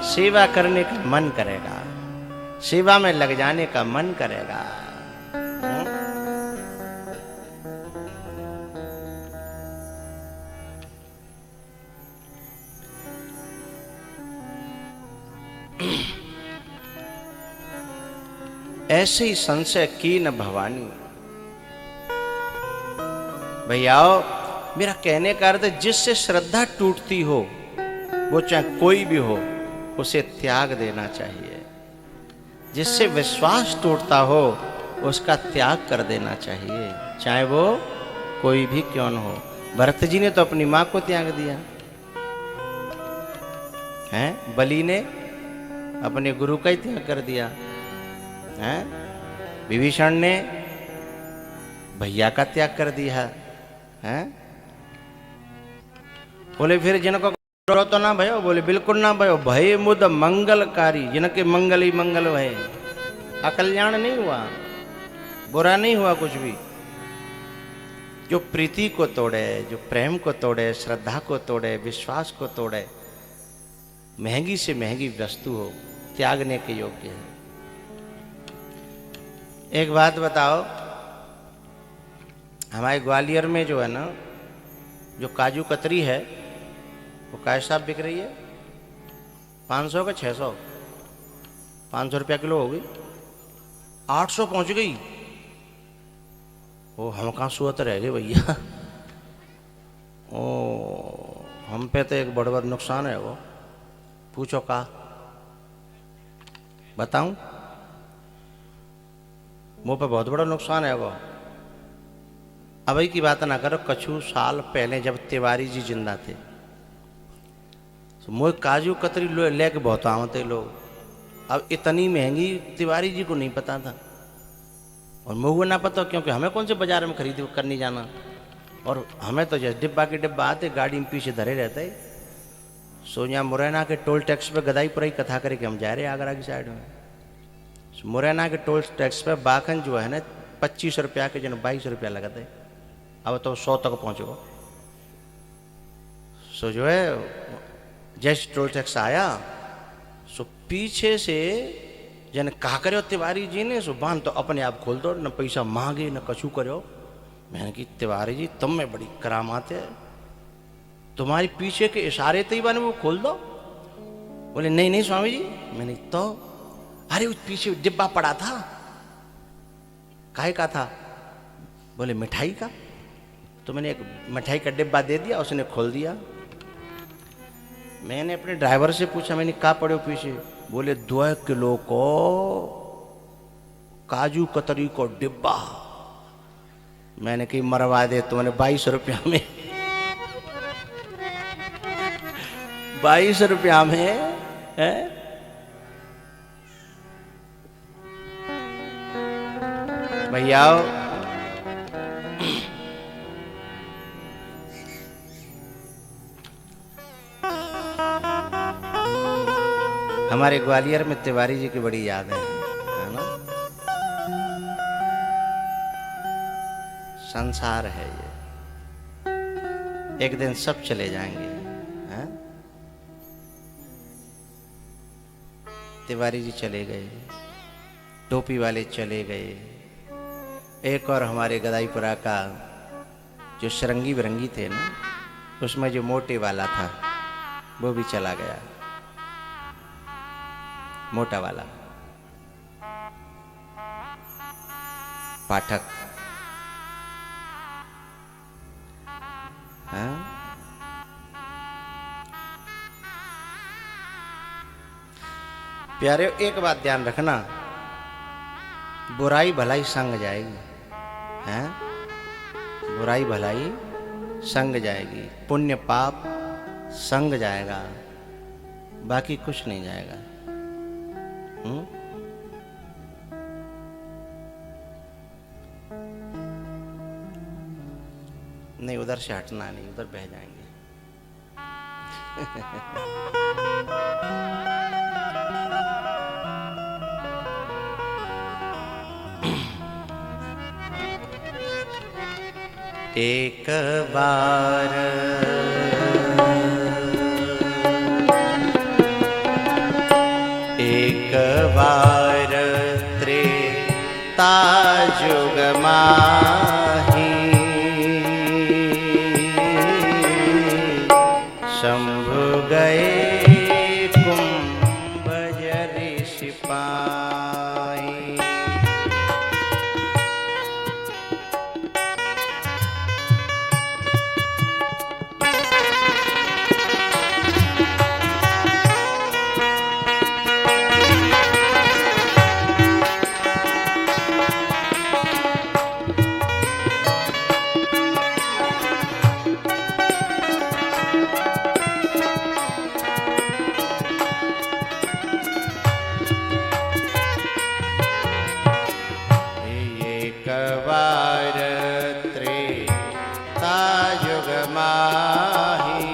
सेवा करने का मन करेगा, सेवा में लग जाने का मन करेगा। ऐसे ही संशय की न भवानी। भैयाओ, मेरा कहने का अर्थ जिससे श्रद्धा टूटती हो, वो चाहे कोई भी हो, उसे त्याग देना चाहिए। जिससे विश्वास टूटता हो, उसका त्याग कर देना चाहिए, चाहे वो कोई भी क्यों न हो। भरत जी ने तो अपनी मां को त्याग दिया है, बलि ने अपने गुरु का ही त्याग कर दिया है, विभीषण ने भैया का त्याग कर दिया है। बोले फिर जिनको डरो तो ना भयो, बोले बिल्कुल ना भयो, भय मुद मंगलकारी, जिनके मंगल ही मंगल भय। अकल्याण नहीं हुआ, बुरा नहीं हुआ कुछ भी। जो प्रीति को तोड़े, जो प्रेम को तोड़े, श्रद्धा को तोड़े, विश्वास को तोड़े, महंगी से महंगी वस्तु हो, त्यागने के योग्य है। एक बात बताओ, हमारे ग्वालियर में जो है ना, जो काजू कतरी है, वो कैसा बिक रही है? 500 का 600, 500 रुपया किलो होगी, 800 पहुंच गई। ओ हम कहाँ सुअत रह गए भैया। ओ हम पे तो एक बड़ा नुकसान है वो। पूछो का बताऊं? मुंह पे बहुत बड़ा नुकसान है वो। अभी की बात ना करो, कछु साल पहले जब तिवारी जी जिंदा थे, तो मुझे काजू कतरी लेके बहुत आते लोग। अब इतनी महंगी तिवारी जी को नहीं पता था, और मुझे ना पता, क्योंकि हमें कौन से बाजार में खरीद करनी जाना, और हमें तो जैसे डिब्बा के डिब्बा आते, गाड़ी में पीछे धरे रहते। सोनिया मुरैना के टोल टैक्स पे गदाईपुरा की कथा करे कि हम जा रहे हैं आगरा की साइड में। मुरैना के टोल टैक्स पे बाखन जो है ना 25 रुपया के, जो 22 रुपया लगाते, अब तो 100 तक पहुँचो। सो जो है जैसे टोल टैक्स आया, सो पीछे से जन कहा करो तिवारी जी ने, सो बांध तो अपने आप खोल दो, न पैसा मांगे न कछु करो। मैंने कि तिवारी जी तुम में बड़ी करामात है, तुम्हारी पीछे के इशारे तो ही बने वो खोल दो। बोले नहीं नहीं स्वामी जी। मैंने तो अरे उस पीछे डिब्बा पड़ा था, काहे का था? बोले मिठाई का। तो मैंने एक मिठाई का डिब्बा दे दिया, उसने खोल दिया। मैंने अपने ड्राइवर से पूछा, मैंने कहा पड़े हो पीछे? बोले 2 किलो को काजू कतरी को डिब्बा। मैंने कही मरवा दे तुमने 22 रुपया में। 22 रुपया में है? भैया हमारे ग्वालियर में तिवारी जी की बड़ी याद है ना? संसार है ये, एक दिन सब चले जाएंगे। है? तिवारी जी चले गए, टोपी वाले चले गए, एक और हमारे गदाईपुरा का जो सरंगी बिरंगी थे ना, उसमें जो मोटे वाला था वो भी चला गया, मोटा वाला पाठक। हाँ? प्यारे एक बात ध्यान रखना, बुराई भलाई संग जाएगी। हैं? बुराई भलाई संग जाएगी, पुण्य पाप संग जाएगा, बाकी कुछ नहीं जाएगा। नहीं उधर से हटना नहीं, उधर बह जाएंगे। एक बार एक बार त्रेता जुग माही शंभु गए कुंभज ऋषि पाई। बार त्रेता युग माही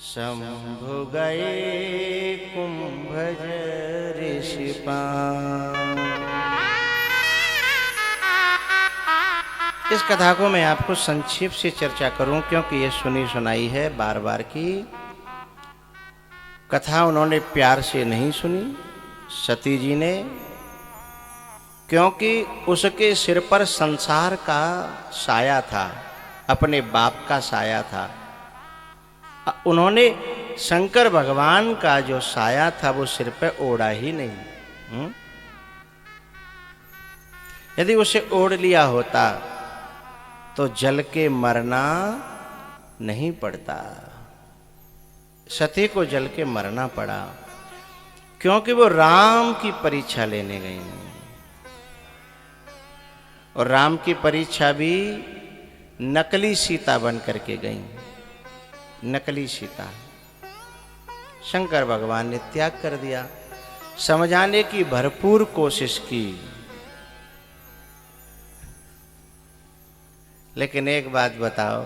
शंभु गए कुंभज ऋषि पाई। इस कथा को मैं आपको संक्षेप से चर्चा करूं क्योंकि ये सुनी सुनाई है बार बार की कथा। उन्होंने प्यार से नहीं सुनी सती जी ने, क्योंकि उसके सिर पर संसार का साया था, अपने बाप का साया था। उन्होंने शंकर भगवान का जो साया था वो सिर पे ओढ़ा ही नहीं। यदि उसे ओढ़ लिया होता तो जल के मरना नहीं पड़ता। सती को जल के मरना पड़ा क्योंकि वो राम की परीक्षा लेने गई और राम की परीक्षा भी नकली सीता बन करके गई। नकली सीता शंकर भगवान ने त्याग कर दिया। समझाने की भरपूर कोशिश की, लेकिन एक बात बताओ,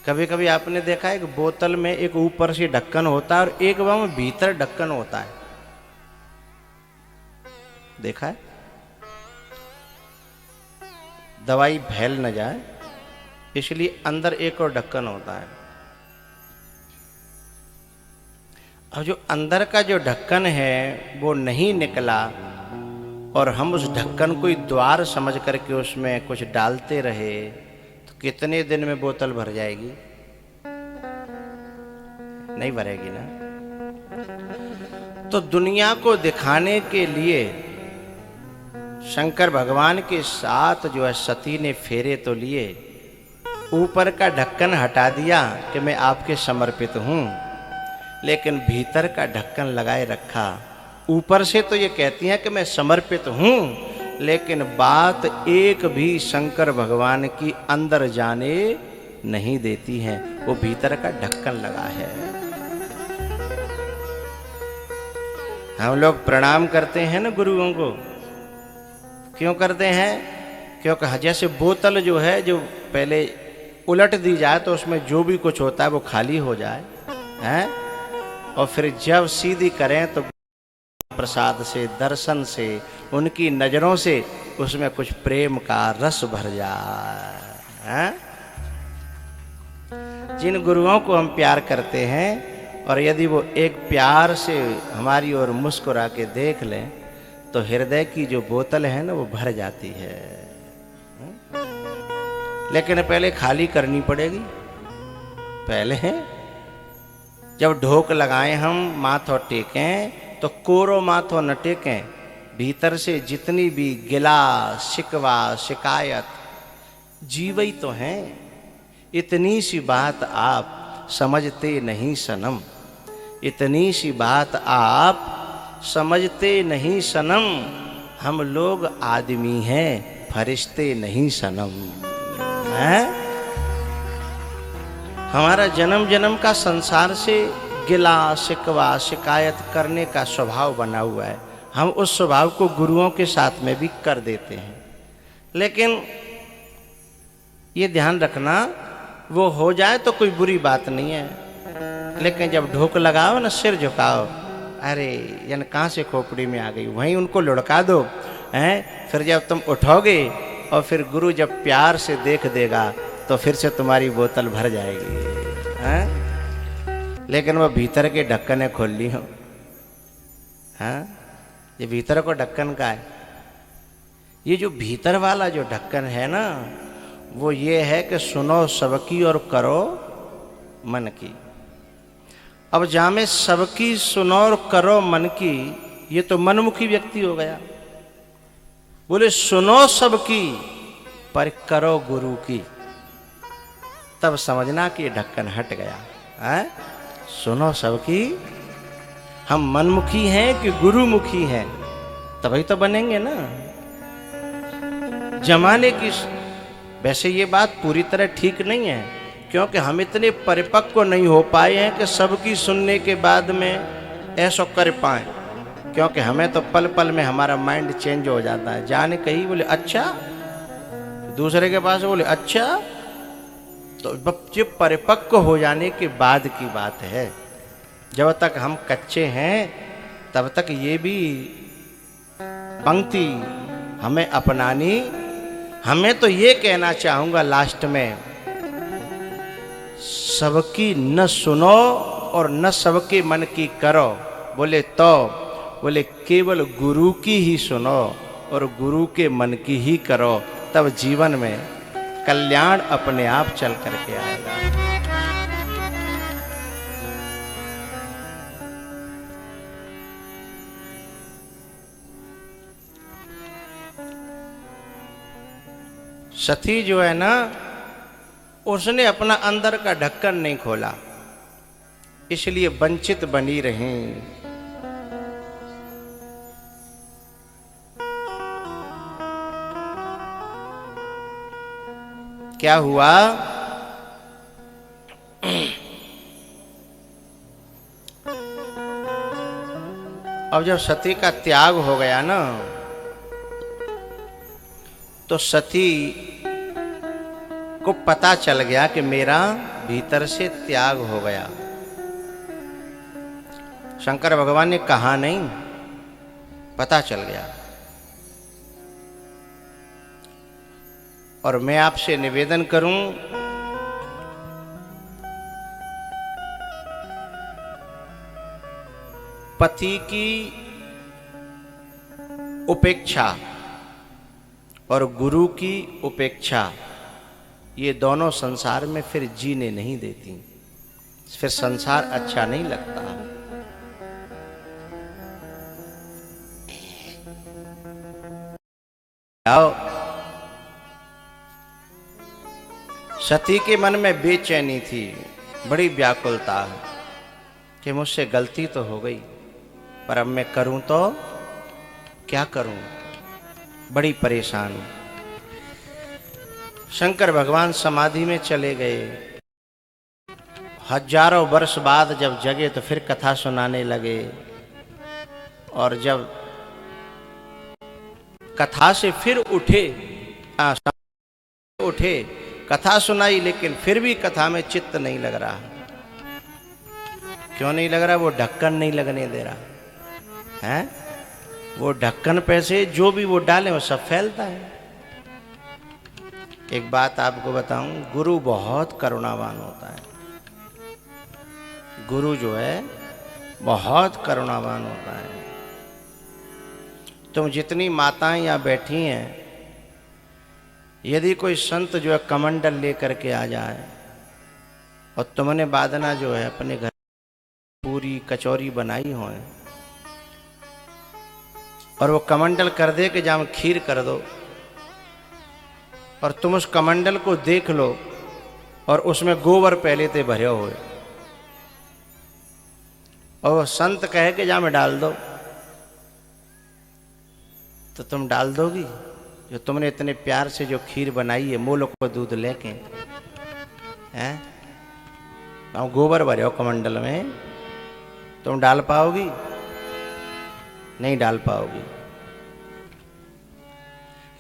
कभी कभी आपने देखा है एक बोतल में एक ऊपर से ढक्कन होता है और एक वहां भीतर ढक्कन होता है, देखा है? दवाई फैल न जाए इसलिए अंदर एक और ढक्कन होता है। और जो अंदर का जो ढक्कन है वो नहीं निकला और हम उस ढक्कन को द्वार समझ करके उसमें कुछ डालते रहे तो कितने दिन में बोतल भर जाएगी? नहीं भरेगी ना। तो दुनिया को दिखाने के लिए शंकर भगवान के साथ जो है सती ने फेरे तो लिए, ऊपर का ढक्कन हटा दिया कि मैं आपके समर्पित हूं, लेकिन भीतर का ढक्कन लगाए रखा। ऊपर से तो ये कहती हैं कि मैं समर्पित हूं, लेकिन बात एक भी शंकर भगवान की अंदर जाने नहीं देती हैं। वो भीतर का ढक्कन लगा है। हम लोग प्रणाम करते हैं ना गुरुओं को, क्यों करते हैं? क्योंकि जैसे बोतल जो है जो पहले उलट दी जाए तो उसमें जो भी कुछ होता है वो खाली हो जाए हैं, और फिर जब सीधी करें तो प्रसाद से, दर्शन से, उनकी नजरों से उसमें कुछ प्रेम का रस भर जाए। जिन गुरुओं को हम प्यार करते हैं और यदि वो एक प्यार से हमारी ओर मुस्कुरा के देख लें तो हृदय की जो बोतल है ना वो भर जाती है। लेकिन पहले खाली करनी पड़ेगी। पहले जब ढोक लगाएं हम, माथो टेकें, तो कोरो माथो न टेकें। भीतर से जितनी भी गिला शिकवा शिकायत जीवई तो हैं, इतनी सी बात आप समझते नहीं सनम, इतनी सी बात आप समझते नहीं सनम। हम लोग आदमी हैं, फरिश्ते नहीं सनम। हैं? हमारा जन्म जन्म का संसार से गिला शिकवा शिकायत करने का स्वभाव बना हुआ है। हम उस स्वभाव को गुरुओं के साथ में भी कर देते हैं। लेकिन ये ध्यान रखना, वो हो जाए तो कोई बुरी बात नहीं है, लेकिन जब ढोक लगाओ ना, सिर झुकाओ, अरे यानी कहाँ से खोपड़ी में आ गई, वहीं उनको लुढ़का दो हैं। फिर जब तुम उठोगे और फिर गुरु जब प्यार से देख देगा तो फिर से तुम्हारी बोतल भर जाएगी। हैं? लेकिन वो भीतर के ढक्कन खोल ली हो। हाँ, ये भीतर को ढक्कन का है। ये जो भीतर वाला जो ढक्कन है ना, वो ये है कि सुनो सबकी और करो मन की। अब जामे सबकी सुनो और करो मन की, ये तो मनमुखी व्यक्ति हो गया। बोले सुनो सबकी पर करो गुरु की, तब समझना कि ये ढक्कन हट गया है। सुनो सबकी, हम मनमुखी हैं कि गुरुमुखी हैं, तभी तो बनेंगे ना। जमाने की वैसे ये बात पूरी तरह ठीक नहीं है, क्योंकि हम इतने परिपक्व नहीं हो पाए हैं कि सबकी सुनने के बाद में ऐसा कर पाए, क्योंकि हमें तो पल पल में हमारा माइंड चेंज हो जाता है। जाने कहीं बोले अच्छा, दूसरे के पास बोले अच्छा, तो ये परिपक्व हो जाने के बाद की बात है। जब तक हम कच्चे हैं तब तक ये भी पंक्ति हमें अपनानी। हमें तो ये कहना चाहूंगा लास्ट में, सबकी न सुनो और न सबके मन की करो। बोले तो बोले केवल गुरु की ही सुनो और गुरु के मन की ही करो, तब जीवन में कल्याण अपने आप चल करके आएगा। सती जो है ना, उसने अपना अंदर का ढक्कन नहीं खोला, इसलिए वंचित बनी रही। क्या हुआ? अब जब सती का त्याग हो गया ना, तो सती को पता चल गया कि मेरा भीतर से त्याग हो गया। शंकर भगवान ने कहा नहीं, पता चल गया। और मैं आपसे निवेदन करूं, पति की उपेक्षा और गुरु की उपेक्षा, ये दोनों संसार में फिर जीने नहीं देती, फिर संसार अच्छा नहीं लगता। आओ, सती के मन में बेचैनी थी, बड़ी व्याकुलता कि मुझसे गलती तो हो गई, पर अब मैं करूं तो क्या करूं, बड़ी परेशान हूं। शंकर भगवान समाधि में चले गए। हजारों वर्ष बाद जब जगे तो फिर कथा सुनाने लगे, और जब कथा से फिर उठे, उठे कथा सुनाई, लेकिन फिर भी कथा में चित्त नहीं लग रहा। क्यों नहीं लग रहा? वो ढक्कन नहीं लगने दे रहा है। वो ढक्कन पे से जो भी वो डाले वो सब फैलता है। एक बात आपको बताऊं, गुरु बहुत करुणावान होता है। गुरु जो है बहुत करुणावान होता है। तुम जितनी माताएं यहाँ बैठी हैं, यदि कोई संत जो है कमंडल लेकर के आ जाए और तुमने बादना जो है अपने घर पूरी कचौरी बनाई हो और वो कमंडल कर दे कि जाम खीर कर दो, और तुम उस कमंडल को देख लो और उसमें गोबर पहले से भरे हुए, और वो संत कहे कि जा में डाल दो, तो तुम डाल दोगी? जो तुमने इतने प्यार से जो खीर बनाई है, मोल को दूध लेके, हैं गोबर भरे हो कमंडल में, तुम डाल पाओगी? नहीं डाल पाओगी।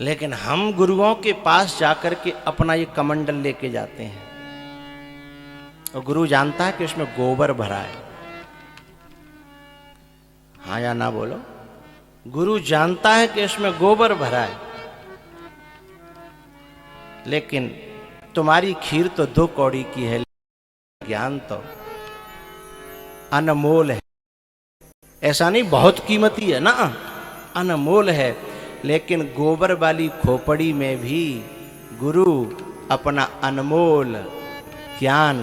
लेकिन हम गुरुओं के पास जाकर के अपना ये कमंडल लेके जाते हैं, और गुरु जानता है कि उसमें गोबर भरा है। हाँ या ना बोलो? गुरु जानता है कि इसमें गोबर भरा है, लेकिन तुम्हारी खीर तो 2 कौड़ी की है, ज्ञान तो अनमोल है। ऐसा नहीं बहुत कीमती है ना, अनमोल है। लेकिन गोबर वाली खोपड़ी में भी गुरु अपना अनमोल ज्ञान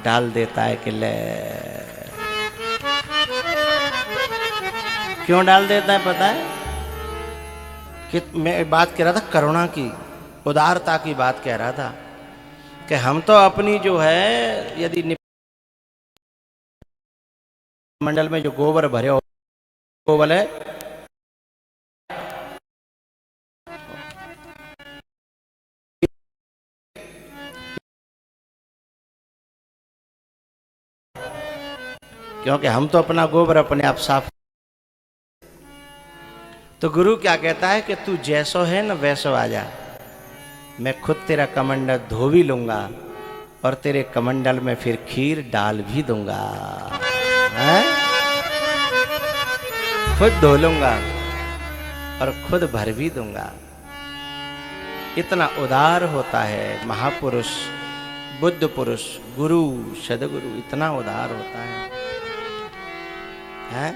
डाल देता है कि ले। क्यों डाल देता है पता है? कि मैं बात कह रहा था करुणा की, उदारता की बात कह रहा था कि हम तो अपनी जो है यदि मंडल में जो गोबर भरे हो गोबर है, क्योंकि हम तो अपना गोबर अपने आप साफ। तो गुरु क्या कहता है कि तू जैसो है ना वैसो आ जा, मैं खुद तेरा कमंडल धो भी लूंगा और तेरे कमंडल में फिर खीर डाल भी दूंगा, है? खुद धो लूंगा और खुद भर भी दूंगा। इतना उदार होता है महापुरुष, बुद्ध पुरुष, गुरु, सदगुरु, इतना उदार होता है, हैं?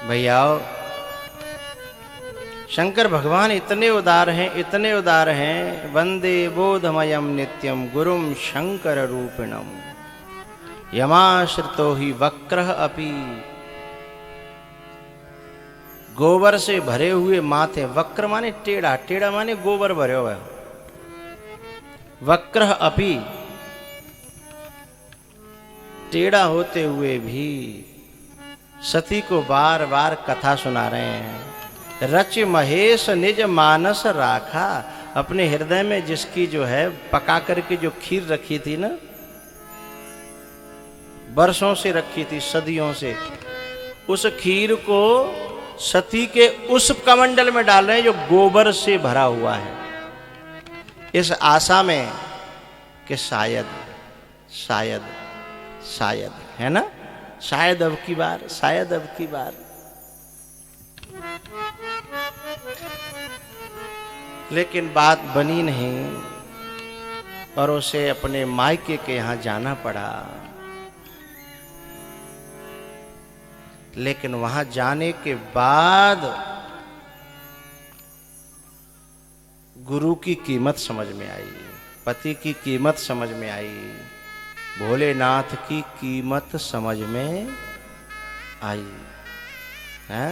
भैया शंकर भगवान इतने उदार हैं, इतने उदार हैं। वंदे बोधमयम नित्यम गुरुम शंकर रूपिणम यमाश्रितो ही वक्रः अपि। गोबर से भरे हुए माथे, वक्र माने टेढ़ा, टेढ़ा माने गोबर भरे हुए, वक्रः अपि, टेढ़ा होते हुए भी सती को बार बार कथा सुना रहे हैं। रच महेश निज मानस राखा, अपने हृदय में जिसकी जो है पका करके जो खीर रखी थी ना, बरसों से रखी थी, सदियों से, उस खीर को सती के उस कमंडल में डाल रहे हैं जो गोबर से भरा हुआ है, इस आशा में कि शायद शायद शायद, है ना, शायद अब की बार, शायद अब की बार। लेकिन बात बनी नहीं और उसे अपने मायके के यहां जाना पड़ा। लेकिन वहां जाने के बाद गुरु की कीमत समझ में आई, पति की कीमत समझ में आई, भोलेनाथ की कीमत समझ में आई, है?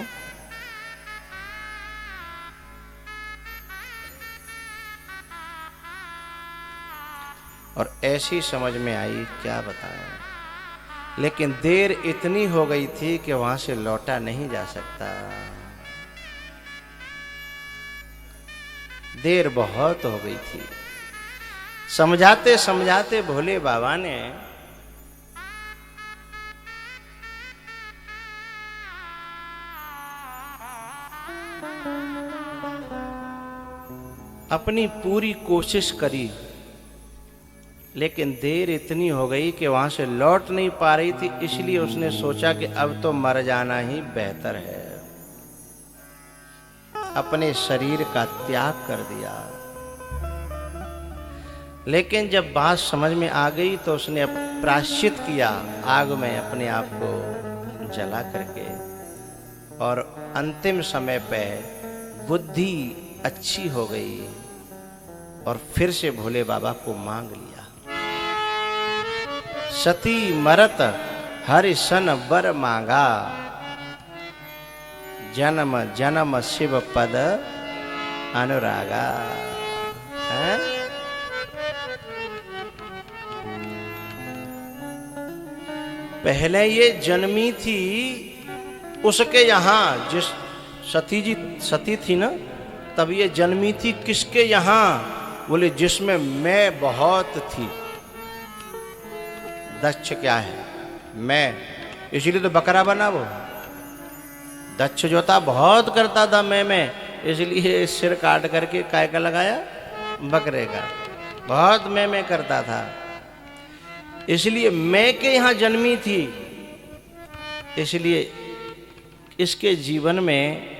और ऐसी समझ में आई क्या बताएं। लेकिन देर इतनी हो गई थी कि वहां से लौटा नहीं जा सकता, देर बहुत हो गई थी। समझाते समझाते भोले बाबा ने अपनी पूरी कोशिश करी, लेकिन देर इतनी हो गई कि वहां से लौट नहीं पा रही थी। इसलिए उसने सोचा कि अब तो मर जाना ही बेहतर है, अपने शरीर का त्याग कर दिया। लेकिन जब बात समझ में आ गई तो उसने प्रायश्चित किया, आग में अपने आप को जला करके, और अंतिम समय पे बुद्धि अच्छी हो गई और फिर से भोले बाबा को मांग लिया। सती मरत हरि सन बर मांगा, जन्म जन्म शिव पद अनुरागा, है? पहले ये जन्मी थी उसके यहां, जिस सती थी ना, तब ये जन्मी थी किसके यहां? बोले जिसमें मैं बहुत थी। दक्ष क्या है? मैं, इसलिए तो बकरा बना वो। दक्ष जो था बहुत करता था मैं, इसलिए सिर काट करके काय का लगाया? बकरे का। बहुत मैं करता था, इसलिए मैं के यहां जन्मी थी। इसलिए इसके जीवन में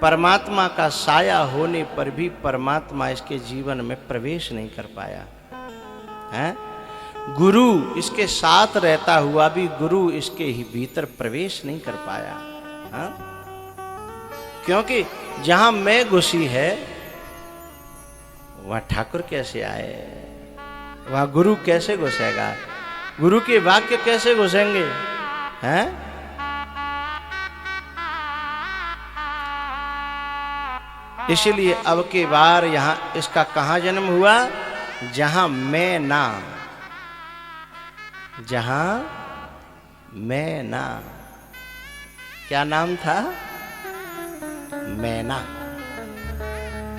परमात्मा का साया होने पर भी परमात्मा इसके जीवन में प्रवेश नहीं कर पाया है। गुरु इसके साथ रहता हुआ भी गुरु इसके ही भीतर प्रवेश नहीं कर पाया है? क्योंकि जहां मैं घुसी है वहां ठाकुर कैसे आए, वहां गुरु कैसे घुसेगा, गुरु के वाक्य कैसे घुसेंगे हैं? इसलिए अब के बार यहां इसका कहां जन्म हुआ, जहां मैं ना, जहां मैं ना। क्या नाम था? मैना।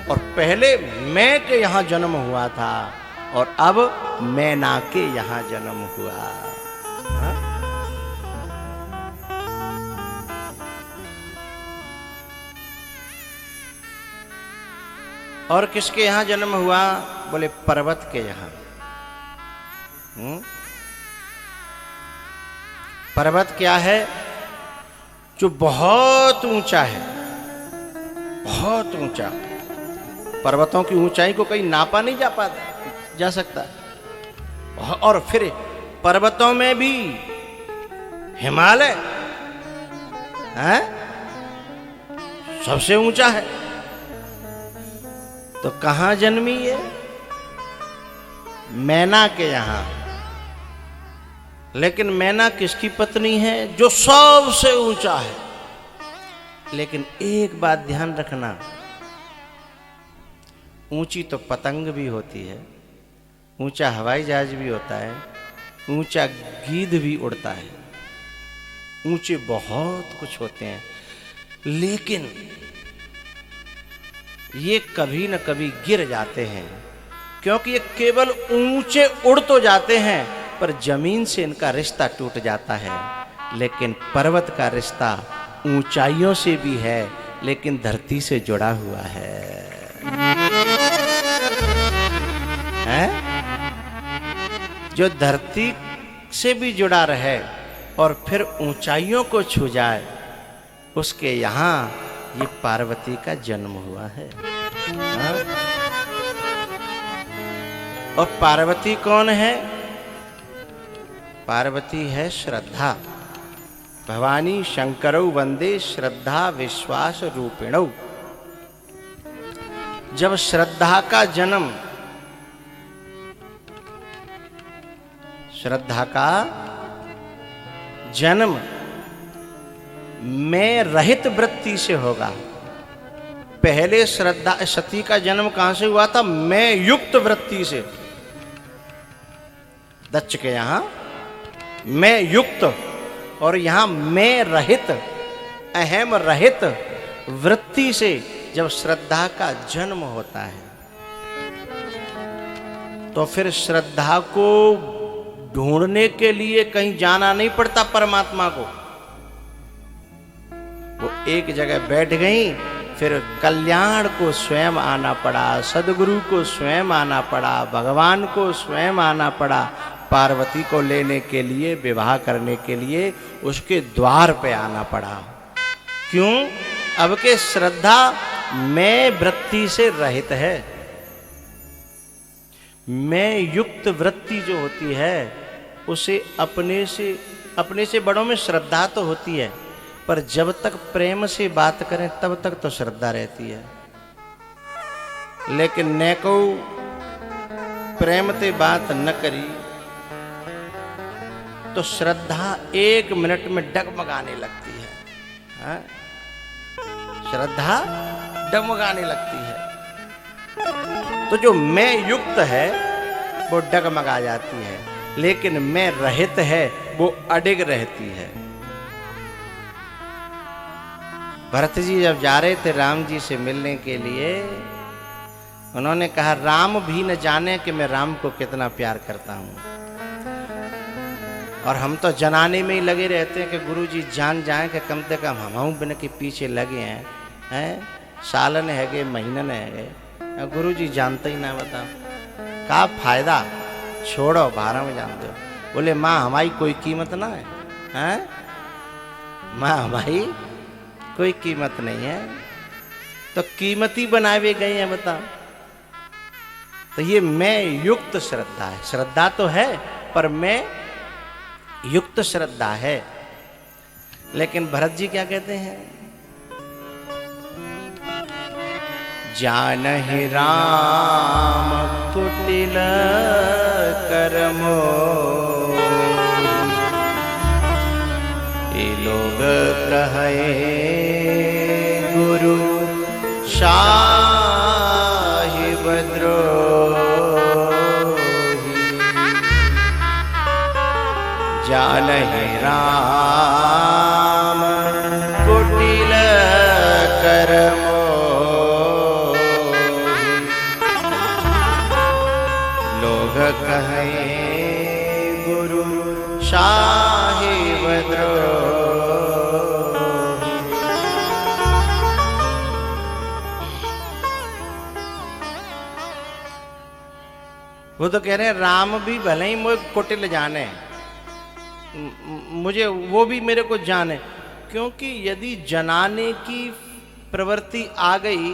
और पहले मैं के यहां जन्म हुआ था और अब मैना के यहां जन्म हुआ। हा? और किसके यहां जन्म हुआ? बोले पर्वत के यहां। पर्वत क्या है? जो बहुत ऊंचा है, बहुत ऊंचा। पर्वतों की ऊंचाई को कहीं नापा नहीं जा सकता। और फिर पर्वतों में भी हिमालय है सबसे ऊंचा है। तो कहां जन्मी है? मैना के यहां। लेकिन मैना किसकी पत्नी है? जो सबसे ऊंचा है। लेकिन एक बात ध्यान रखना, ऊंची तो पतंग भी होती है, ऊंचा हवाई जहाज भी होता है, ऊंचा गीध भी उड़ता है, ऊंचे बहुत कुछ होते हैं। लेकिन ये कभी न कभी गिर जाते हैं, क्योंकि ये केवल ऊंचे उड़ तो जाते हैं पर जमीन से इनका रिश्ता टूट जाता है। लेकिन पर्वत का रिश्ता ऊंचाइयों से भी है लेकिन धरती से जुड़ा हुआ है। जो धरती से भी जुड़ा रहे और फिर ऊंचाइयों को छू जाए, उसके यहां ये पार्वती का जन्म हुआ है। और पार्वती कौन है? पार्वती है श्रद्धा। भवानी शंकरौ वंदे श्रद्धा विश्वास रूपिणौ। जब श्रद्धा का जन्म, श्रद्धा का जन्म मैं रहित वृत्ति से होगा। पहले श्रद्धा सती का जन्म कहां से हुआ था? मैं युक्त वृत्ति से। दक्ष के यहां मैं युक्त और यहां मैं रहित, अहम रहित वृत्ति से जब श्रद्धा का जन्म होता है तो फिर श्रद्धा को ढूंढने के लिए कहीं जाना नहीं पड़ता परमात्मा को। वो एक जगह बैठ गई, फिर कल्याण को स्वयं आना पड़ा, सदगुरु को स्वयं आना पड़ा, भगवान को स्वयं आना पड़ा। पार्वती को लेने के लिए, विवाह करने के लिए उसके द्वार पे आना पड़ा। क्यों? अब के श्रद्धा मैं वृत्ति से रहित है। मैं युक्त वृत्ति जो होती है उसे अपने से बड़ों में श्रद्धा तो होती है, पर जब तक प्रेम से बात करें तब तक तो श्रद्धा रहती है। लेकिन न को प्रेम से बात न करी तो श्रद्धा एक मिनट में डगमगाने लगती है। हाँ? श्रद्धा डगमगाने लगती है। तो जो मैं युक्त है वो डगमगा जाती है, लेकिन मैं रहित है वो अडिग रहती है। भरत जी जब जा रहे थे राम जी से मिलने के लिए, उन्होंने कहा राम भी न जाने कि मैं राम को कितना प्यार करता हूं। और हम तो जनाने में ही लगे रहते हैं कि गुरु जी जान जाए कि कम से कम हम बिन के पीछे लगे हैं सालन है गए, महीनन है गए, गुरु जी जानते ही ना। बताओ का फायदा, छोड़ो, बारह में जानते हो। बोले माँ हमारी कोई कीमत ना है, हैं? माँ भाई कोई कीमत नहीं है, तो कीमती बनाए गए हैं, बताओ। तो ये मैं युक्त श्रद्धा है। श्रद्धा तो है पर मैं युक्त श्रद्धा है। लेकिन भरत जी क्या कहते हैं? जानहि राम कुटिल कर्मो, ये लोग कहे गुरु साहिब द्रोही। जानहि राम कुटिल कर्मो, लोग कहे गुरु साहिब द्रोही। वो तो कह रहे हैं राम भी भले ही मुझे कुटिल जाने, मुझे वो भी मेरे को जाने, क्योंकि यदि जनाने की प्रवृत्ति आ गई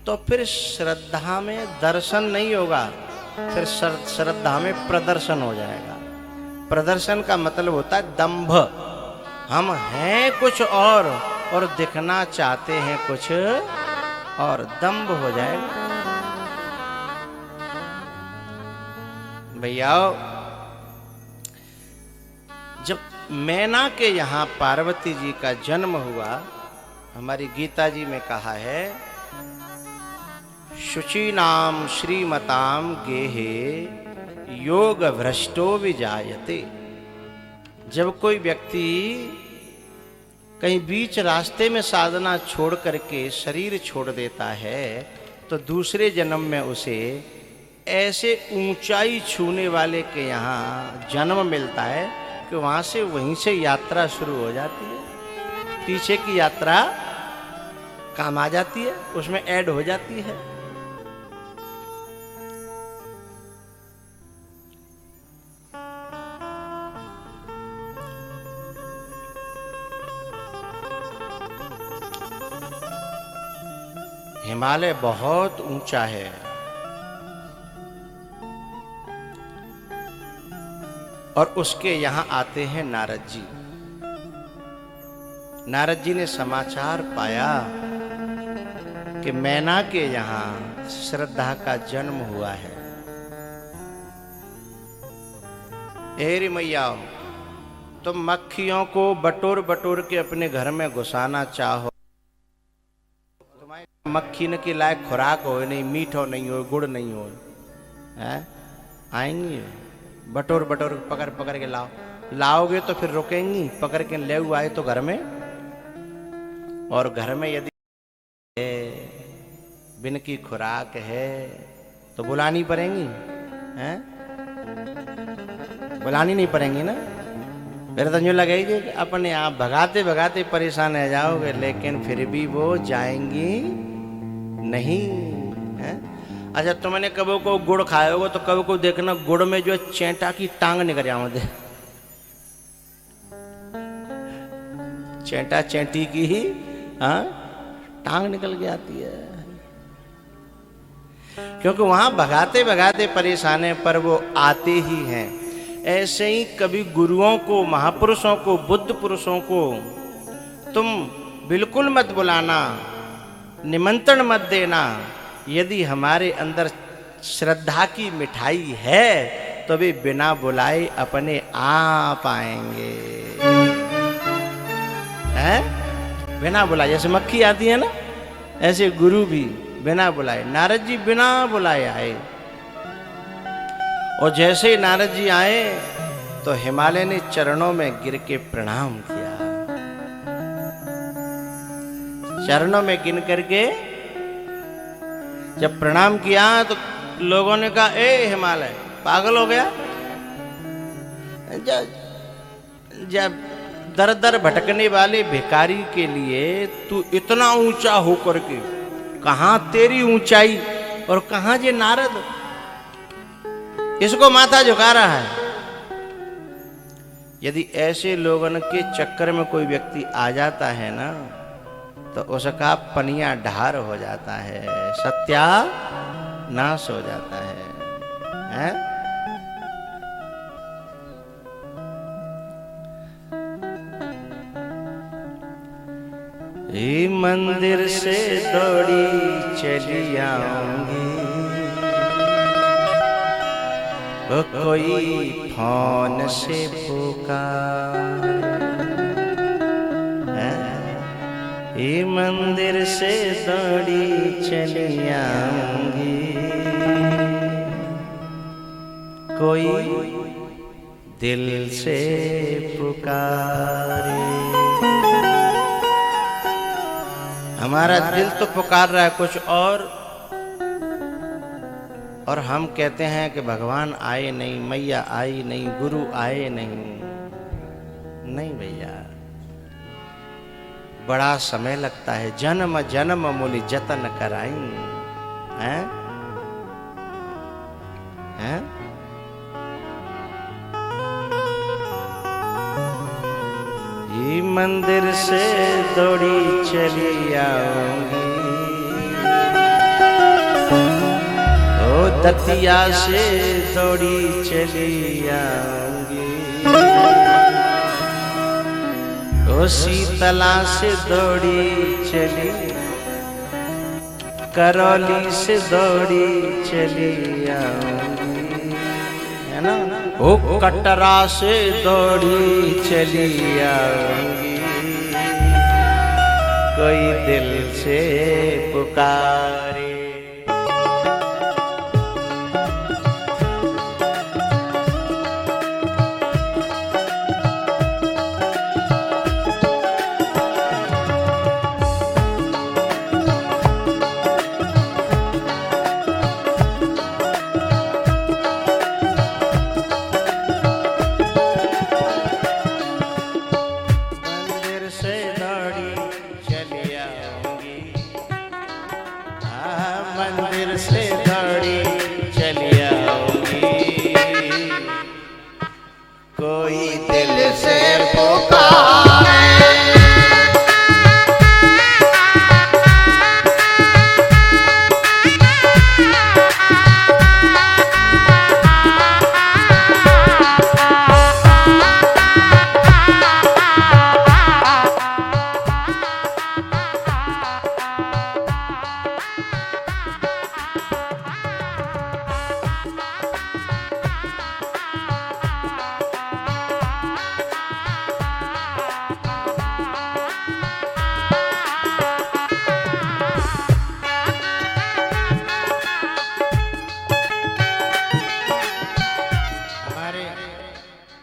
तो फिर श्रद्धा में दर्शन नहीं होगा, फिर श्रद्धा में प्रदर्शन हो जाएगा। प्रदर्शन का मतलब होता है दंभ। हम हैं कुछ और दिखना चाहते हैं कुछ और, दंभ हो जाएगा। भैया जब मैना के यहाँ पार्वती जी का जन्म हुआ, हमारी गीता जी में कहा है शुचीनाम श्रीमताम गेहे योग भ्रष्टो विजायते। जब कोई व्यक्ति कहीं बीच रास्ते में साधना छोड़ करके शरीर छोड़ देता है तो दूसरे जन्म में उसे ऐसे ऊंचाई छूने वाले के यहाँ जन्म मिलता है कि वहाँ से वहीं से यात्रा शुरू हो जाती है, पीछे की यात्रा काम आ जाती है, उसमें ऐड हो जाती है। हिमालय बहुत ऊंचा है, और उसके यहां आते हैं नारद जी। नारद जी ने समाचार पाया कि मैना के यहां श्रद्धा का जन्म हुआ है। एरी मैया, तुम मक्खियों को बटोर बटोर के अपने घर में घुसाना चाहो, मक्खी न की लायक खुराक हो नहीं, मीठ हो नहीं हो, गुड़ नहीं हो, है आएंगी बटोर बटोर पकड़ पकड़ के लाओगे तो फिर रुकेंगी, पकड़ के ले आए तो घर में। और घर में यदि बिन की खुराक है तो बुलानी पड़ेंगी, हैं? बुलानी नहीं पड़ेंगी ना। फिर तो यूँ लगेगी कि अपने आप भगाते भगाते परेशान रह जाओगे, लेकिन फिर भी वो जाएंगी नहीं, है? अच्छा, तुमने कबो को गुड़ खाए होगा तो कबो को देखना गुड़ में जो चेंटा की टांग निकल जाओगे, चेंटा चेंटी की ही टांग निकल के आती है, क्योंकि वहां भगाते भगाते परेशान पर वो आते ही हैं। ऐसे ही कभी गुरुओं को, महापुरुषों को, बुद्ध पुरुषों को तुम बिल्कुल मत बुलाना, निमंत्रण मत देना। यदि हमारे अंदर श्रद्धा की मिठाई है तो वे बिना बुलाए अपने आप आएंगे, हैं? बिना बुलाए, जैसे मक्खी आती है ना, ऐसे गुरु भी बिना बुलाए। नारद जी बिना बुलाए आए, और जैसे ही नारद जी आए तो हिमालय ने चरणों में गिर के प्रणाम किया। चरणों में गिन करके जब प्रणाम किया तो लोगों ने कहा, ए हिमालय पागल हो गया, जब दर दर भटकने वाले भिखारी के लिए तू इतना ऊंचा होकर के, कहां तेरी ऊंचाई और कहां जे नारद, इसको माथा झुका रहा है। यदि ऐसे लोगों के चक्कर में कोई व्यक्ति आ जाता है ना, तो उसका पनिया ढार हो जाता है, सत्यानाश हो जाता है, हैं? ये मंदिर से दौड़ी चली आऊंगी, वो कोई फोन से पुकार, ये मंदिर से दौड़ी चली आऊंगी, कोई दिल से पुकारे। हमारा दिल तो पुकार रहा है कुछ और हम कहते हैं कि भगवान आए नहीं, मैया आई नहीं, गुरु आए नहीं। नहीं भैया, बड़ा समय लगता है, जन्म जन्म मुनि जतन कराई, हैं? हैं? ये मंदिर से दौड़ी चली आऊंगी, ओ दतिया से दौड़ी चली आऊंगी, ओ शीतला से दौड़ी चली, करौली से दौड़ी चली आऊंगी, है ना? ओ कटरा से दौड़ी चली आऊंगी, कोई दिल से पुकारे। मंदिर से दौड़ी चली आऊंगी, कोई दिल से पुकारे।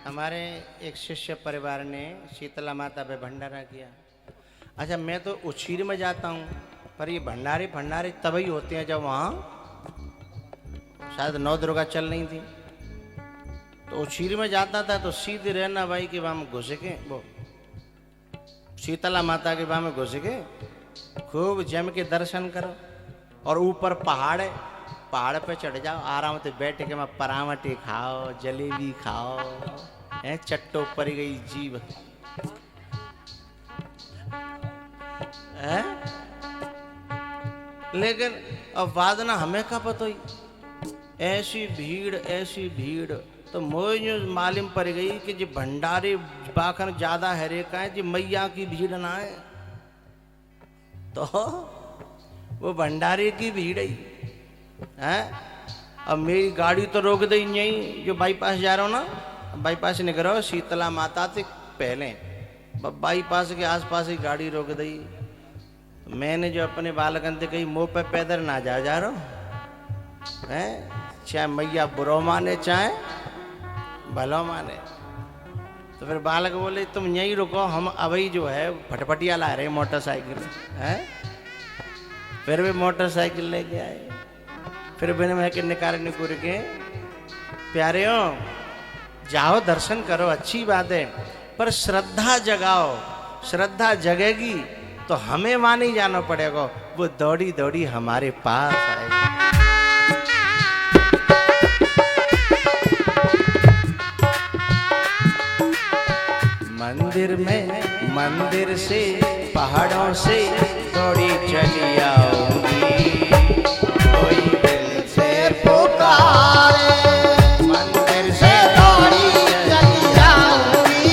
हमारे एक शिष्य परिवार ने शीतला माता पे भंडारा किया। अच्छा, मैं तो उछीर में जाता हूँ, पर ये भंडारे तभी होते हैं जब वहाँ शायद नौ दुर्गा चल नहीं थी। तो उछीर में जाता था तो सीधे रहना भाई कि वहाँ में घुस के वो शीतला माता के वहाँ में घुस के खूब जम के दर्शन करो, और ऊपर पहाड़ है, पहाड़ पे चढ़ जाओ, आराम से बैठ के मैं परामठी खाओ, जलेबी खाओ, है चट्टो पर गई जीव है। लेकिन अब बाद ना हमें का पता ही, ऐसी भीड़ तो मुझे मालूम पड़ गई कि जो भंडारे बाखन ज्यादा है रे का है, जो मैया की भीड़ ना है, तो वो भंडारे की भीड़ है। अब मेरी गाड़ी तो रोक दी नहीं, जो बाईपास जा रहा हूँ ना, बाईपास नहीं करो, शीतला माता से पहले बाईपास के आसपास ही गाड़ी रोक दी। मैंने जो अपने बालकन से कही मुँह पे पैदल ना जा रहा है, चाहे मैया बुरो माने चाहे भलो माने। तो फिर बालक बोले तुम यहीं रुको, हम अभी जो है फटफटिया ला रहे मोटरसाइकिल है। फिर भी मोटरसाइकिल लेके आए, फिर बिना मैं के निकाल निकुर के, प्यारे हो जाओ दर्शन करो, अच्छी बात है, पर श्रद्धा जगाओ, श्रद्धा जगेगी तो हमें वहां नहीं जाना पड़ेगा, वो दौड़ी दौड़ी हमारे पास आएगी। मंदिर से पहाड़ों से दौड़ी चली आऊंगी, कोई दिल से पुकारे। मंदिर से दौड़ी चली आऊंगी,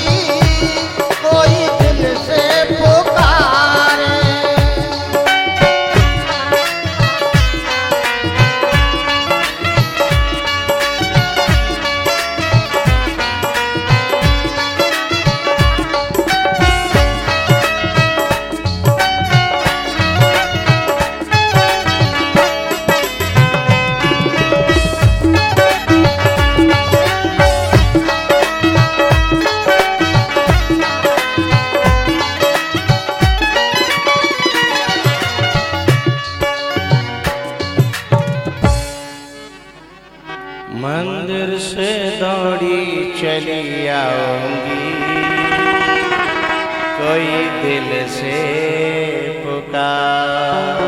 कोई दिल से पुकारे। मंदिर से दौड़ी चली आऊंगी, कोई दिल से पुकार।